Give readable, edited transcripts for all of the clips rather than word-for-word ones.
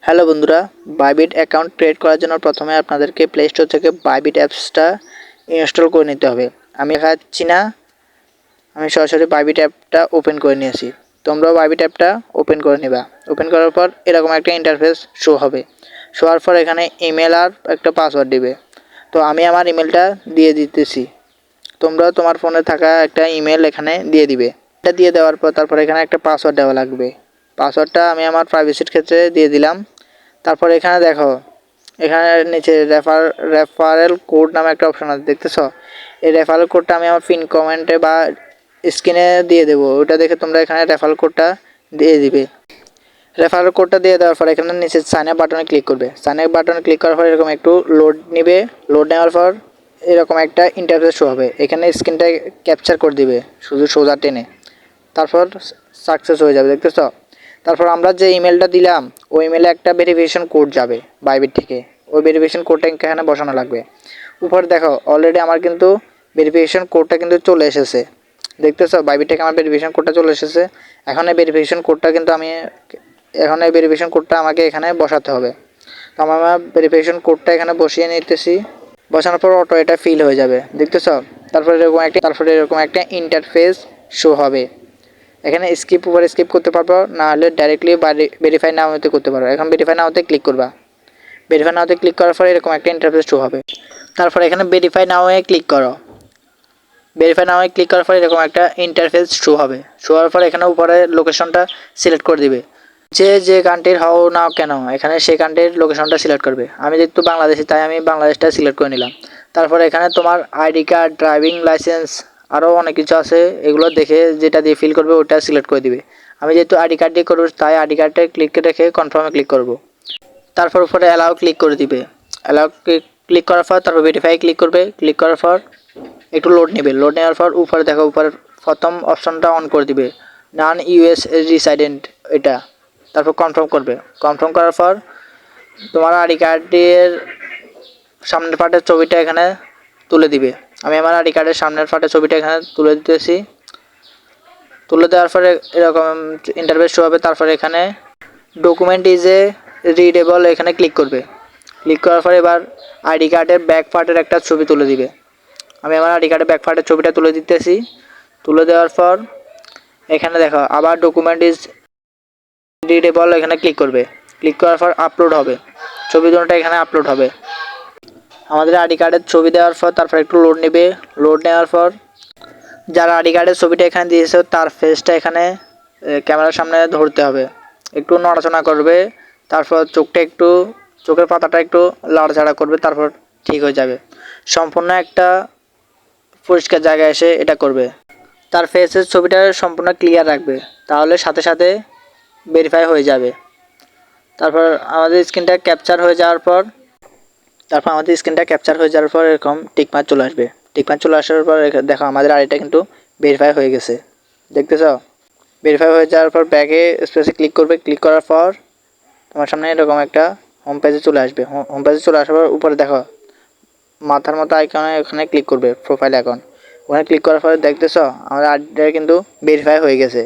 Hello বন্ধুরা, Bybit account create করার জন্য প্রথমে আপনাদেরকে প্লে স্টোর থেকে বাইবিট অ্যাপসটা ইনস্টল করে নিতে হবে। আমি দেখাচ্ছি না, আমি সরাসরি বাইবিট অ্যাপটা ওপেন করে নিয়েছি। তোমরাও বাইবিট অ্যাপটা ওপেন করে নিবা। ওপেন করার পর এরকম একটা ইন্টারফেস শো হবে। শো হওয়ার পর এখানে ইমেল আর একটা পাসওয়ার্ড দিবে। তো আমি আমার ইমেলটা দিয়ে দিতেছি। তোমরা তোমার ফোনে থাকা একটা ইমেল এখানে দিয়ে দিবে। এটা দিয়ে দেওয়ার পর তারপর এখানে একটা পাসওয়ার্ড দেওয়া লাগবে। পাসওয়ার্ডটা আমি আমার প্রাইভেসির ক্ষেত্রে দিয়ে দিলাম। তারপর এখানে দেখো, এখানে নিচে রেফারেল কোড নামে একটা অপশন আছে, দেখতেছ? এই রেফারেল কোডটা আমি আমার পিন কমেন্টে বা স্ক্রিনে দিয়ে দেবো। ওটা দেখে তোমরা এখানে রেফারেল কোডটা দিয়ে দিবে। রেফারেল কোডটা দিয়ে দেওয়ার পর এখানে নিচে সাইন আপ বাটনে ক্লিক করবে। সাইন আপ বাটনে ক্লিক করার পর এরকম একটু লোড নেবে। লোড নেওয়ার পর এরকম একটা ইন্টারফেস শো হবে। এখানে স্ক্রিনটা ক্যাপচার করে দিবে শুধু সোজা টেনে, তারপর সাকসেস হয়ে যাবে, দেখতেছ? তারপর আমরা যে ইমেলটা দিলাম ওই ইমেলে একটা ভেরিফিকেশন কোড যাবে বাইবিট থেকে। ওই ভেরিফিকেশন কোডটা এখানে বসানো লাগবে। উপরে দেখো অলরেডি আমার কিন্তু ভেরিফিকেশন কোডটা কিন্তু চলে এসেছে, দেখতেছো? বাইবিট থেকে আমার ভেরিফিকেশন কোডটা চলে এসেছে। এখন এই ভেরিফিকেশন কোডটা আমাকে এখানে বসাতে হবে। তো আমার ভেরিফিকেশন কোডটা এখানে বসিয়ে নিতেছি। বসানোর পর অটো এটা ফিল হয়ে যাবে, দেখতেছো? তারপরে এরকম একটা ইন্টারফেস শো হবে। এখানে স্কিপ করতে পারবো, না হলে ডাইরেক্টলি ভেরিফাই নাও হতে করতে পারবো। এখন ভেরিফাই নাওতে ক্লিক করবা। ভেরিফাই নাওতে ক্লিক করার পরে এরকম একটা ইন্টারফেস শো হবে। তারপর এখানে ভেরিফাই নাওয়ে ক্লিক করো। ভেরিফাই নাওয়ে ক্লিক করার পরে এরকম একটা ইন্টারফেস শো হবে। শো হওয়ার পরে এখানে উপরে লোকেশনটা সিলেক্ট করে দিবে। যে কান্ট্রির হও না কেন এখানে সেই কান্ট্রির লোকেশনটা সিলেক্ট করবে। আমি যেহেতু বাংলাদেশি তাই আমি বাংলাদেশটা সিলেক্ট করে নিলাম। তারপরে এখানে তোমার আইডি কার্ড, ড্রাইভিং লাইসেন্স, আরও অনেক কিছু আছে, এগুলো দেখে যেটা দিয়ে ফিল করবে ওটা সিলেক্ট করে দিবে। আমি যেহেতু আইডি কার্ড দিয়ে করবো তাই আইডি কার্ডে ক্লিক রেখে কনফার্মে ক্লিক করব। তারপর উপরে অ্যালাউ ক্লিক করে দিবে। অ্যালাউ ক্লিক করার পর তারপর ভেরিফাই ক্লিক করবে। ক্লিক করার পর একটু লোড নেবে। লোড নেওয়ার পর উপরে দেখো, উপরে প্রথম অপশনটা অন করে দিবে, নন ইউএস রেসিডেন্ট, এটা। তারপর কনফার্ম করবে। কনফার্ম করার পর তোমার আইডি কার্ডের সামনের পার্টের ছবিটা এখানে তুলে দিবে। আমি আমার আইডি কার্ডের সামনের পার্টের ছবিটা এখানে তুলে দিতেছি। তুলে দেওয়ার পরে এরকম ইন্টারফেস শো হবে। তারপরে এখানে ডকুমেন্ট ইজ এ রিডেবল এখানে ক্লিক করবে। ক্লিক করার পরে এবার আইডি কার্ডের ব্যাক পার্টের একটা ছবি তুলে দিবে। আমি আমার আইডি কার্ডের ব্যাক পার্টের ছবিটা তুলে দিতেছি। তুলে দেওয়ার পর এখানে দেখো আবার ডকুমেন্ট ইজ রিডেবল এখানে ক্লিক করবে। ক্লিক করার পর আপলোড হবে, ছবি দুটোটা এখানে আপলোড হবে। আমাদের আইডি কার্ডের ছবি দেওয়ার পর তারপর একটু লোড নেবে। লোড নেওয়ার পর যারা আইডি কার্ডের ছবিটা এখানে দিয়েছে তার ফেসটা এখানে ক্যামেরার সামনে ধরতে হবে, একটু নড়াচড়া করবে। তারপর চোখের পাতাটা একটু লাড়াচাড়া করবে, তারপর ঠিক হয়ে যাবে। সম্পূর্ণ একটা পরিষ্কার জায়গায় এসে এটা করবে। তার ফেসের ছবিটা সম্পূর্ণ ক্লিয়ার রাখবে, তাহলে সাথে সাথে ভেরিফাই হয়ে যাবে। তারপর আমাদের স্ক্রিনটা ক্যাপচার হয়ে যাওয়ার পর এরকম টিকমার্ক চলে আসবে। টিকমার্ক চলে আসার পর দেখো আমাদের আইডিটা কিন্তু ভেরিফাই হয়ে গেছে, দেখতেছ? ভেরিফাই হয়ে যাওয়ার পর ব্যাকে স্পেসে ক্লিক করবে। ক্লিক করার পর তোমার সামনে এরকম একটা হোম পেজে চলে আসবে। হোম পেজে চলে আসার পর উপরে দেখো মাথার মতো আইকনে ওখানে ক্লিক করবে, প্রোফাইল আইকন। ওখানে ক্লিক করার পরে দেখতেছ আমাদের আইডিটা কিন্তু ভেরিফাই হয়ে গেছে।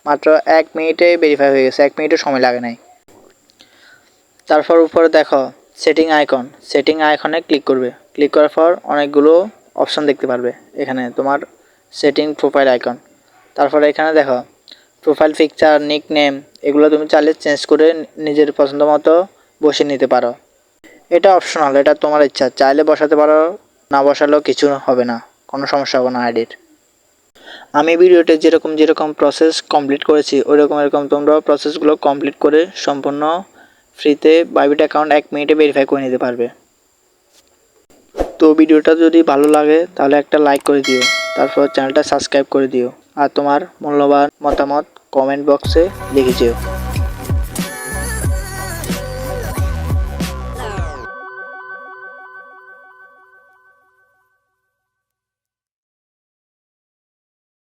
মাত্র 1 মিনিটে ভেরিফাই হয়ে গেছে, 1 মিনিটও সময় লাগে নাই। তারপর উপরে দেখো সেটিং আইকনে ক্লিক করবে। ক্লিক করার পর অনেকগুলো অপশন দেখতে পারবে এখানে তোমার সেটিং প্রোফাইল আইকন। তারপরে এখানে দেখো প্রোফাইল পিকচার, নিক নেম, এগুলো তুমি চাইলে চেঞ্জ করে নিজের পছন্দ মতো বসিয়ে নিতে পারো। এটা অপশনাল, এটা তোমার ইচ্ছা, চাইলে বসাতে পারো, না বসালেও কিছু হবে না, কোনো সমস্যা হবে না আইডির। আমি ভিডিওতে যেরকম প্রসেস কমপ্লিট করেছি এরকম তোমরাও প্রসেসগুলো কমপ্লিট করে সম্পূর্ণ ফ্রিতে বাইবিট অ্যাকাউন্ট 1 মিনিটে ভেরিফাই করে নিতে পারবে। তো ভিডিওটা যদি ভালো লাগে তাহলে একটা লাইক করে দিও, তারপর চ্যানেলটা সাবস্ক্রাইব করে দিও, আর তোমার মূল্যবান মতামত কমেন্ট বক্সে লিখে যেও।